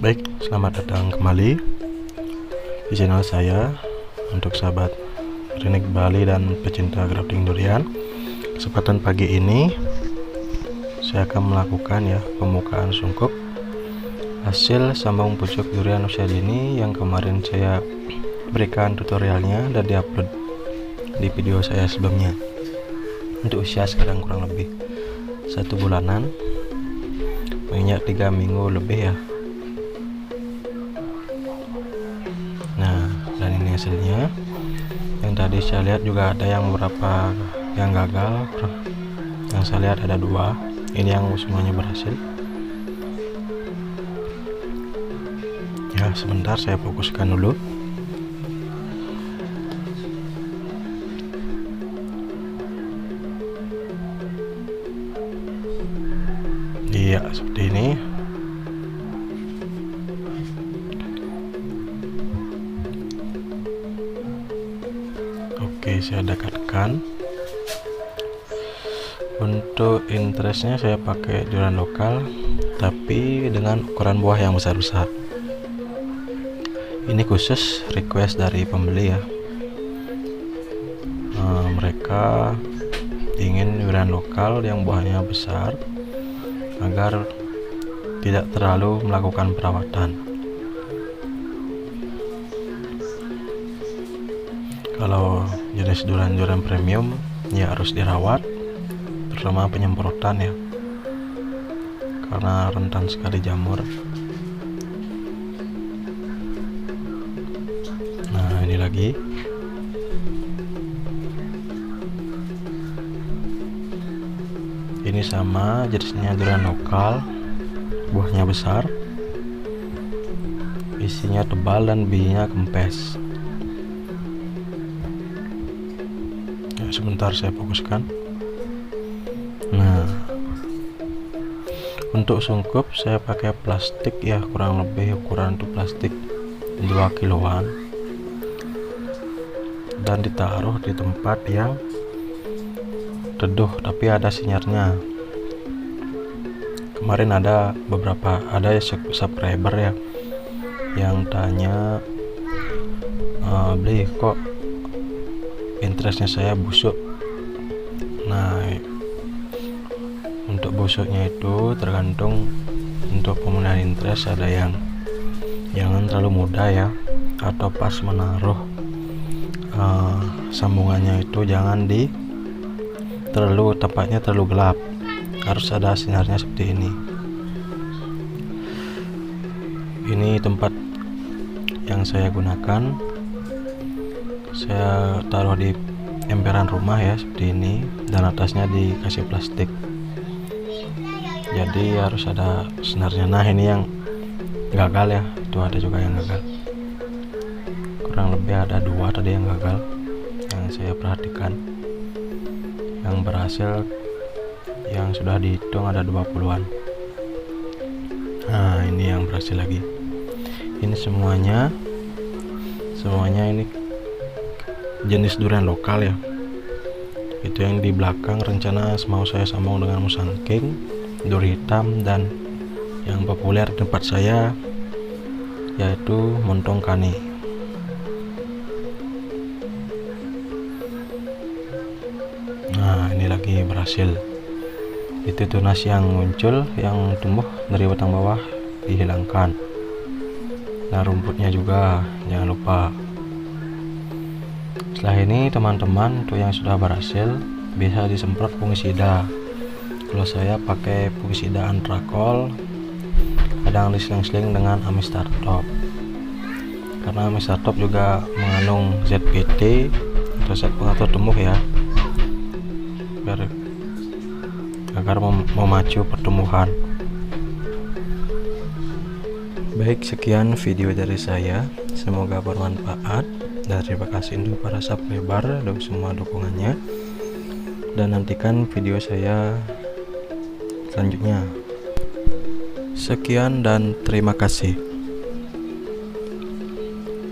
Baik, selamat datang kembali di channel saya. Untuk sahabat teknik Bali dan pecinta grafting durian, kesempatan pagi ini saya akan melakukan pembukaan sungkup hasil sambung pucuk durian usia dini yang kemarin saya berikan tutorialnya dan diupload di video saya sebelumnya. Untuk usia sekarang kurang lebih 1 bulanan, menginjak 3 minggu lebih ya. Nah, dan ini hasilnya. Yang tadi saya lihat juga ada yang beberapa yang gagal. Yang saya lihat ada 2. Ini yang semuanya berhasil. Ya, sebentar saya fokuskan dulu. Iya, seperti ini. Oke, saya dekatkan. Untuk interestnya saya pakai durian lokal, tapi dengan ukuran buah yang besar-besar. Ini khusus request dari pembeli ya. Mereka ingin durian lokal yang buahnya besar agar tidak terlalu melakukan perawatan. Kalau jenis durian premium ya harus dirawat, terutama penyemprotan ya, karena rentan sekali jamur. Nah, ini lagi. Ini sama jenisnya durian lokal, buahnya besar, isinya tebal dan bijinya kempes. Sebentar saya fokuskan. Nah, untuk sungkup saya pakai plastik ya, kurang lebih ukuran untuk plastik 2 kiloan, dan ditaruh di tempat yang teduh tapi ada sinyalnya. Kemarin ada subscriber ya yang tanya, beli kok interestnya saya busuk. Nah, untuk busuknya itu tergantung. Untuk pemulihan interest ada yang jangan terlalu muda ya, atau pas menaruh sambungannya itu jangan tempatnya terlalu gelap, harus ada sinarnya seperti ini. Ini tempat yang saya gunakan, saya taruh di emperan rumah ya, seperti ini, dan atasnya dikasih plastik, jadi harus ada senarnya. Nah, ini yang gagal ya, itu ada juga yang gagal, kurang lebih ada 2 tadi yang gagal yang saya perhatikan. Yang berhasil yang sudah dihitung ada 20-an. Nah, ini yang berhasil lagi. Ini semuanya ini jenis durian lokal ya. Itu yang di belakang rencana mau saya sambung dengan musang king, duri hitam, dan yang populer di tempat saya yaitu montong kani. Nah, ini lagi berhasil. Itu tunas yang muncul, yang tumbuh dari batang bawah dihilangkan. Nah, rumputnya juga jangan lupa. Setelah ini teman-teman, untuk yang sudah berhasil bisa disemprot fungisida. Kalau saya pakai fungisida antrakol, kadang diseling-seling dengan amistartop, karena amistartop juga mengandung ZPT atau zat pengatur tumbuh ya, agar memacu pertumbuhan. Baik, sekian video dari saya, semoga bermanfaat, dan terima kasih untuk para subscriber dan semua dukungannya, dan nantikan video saya selanjutnya. Sekian dan terima kasih.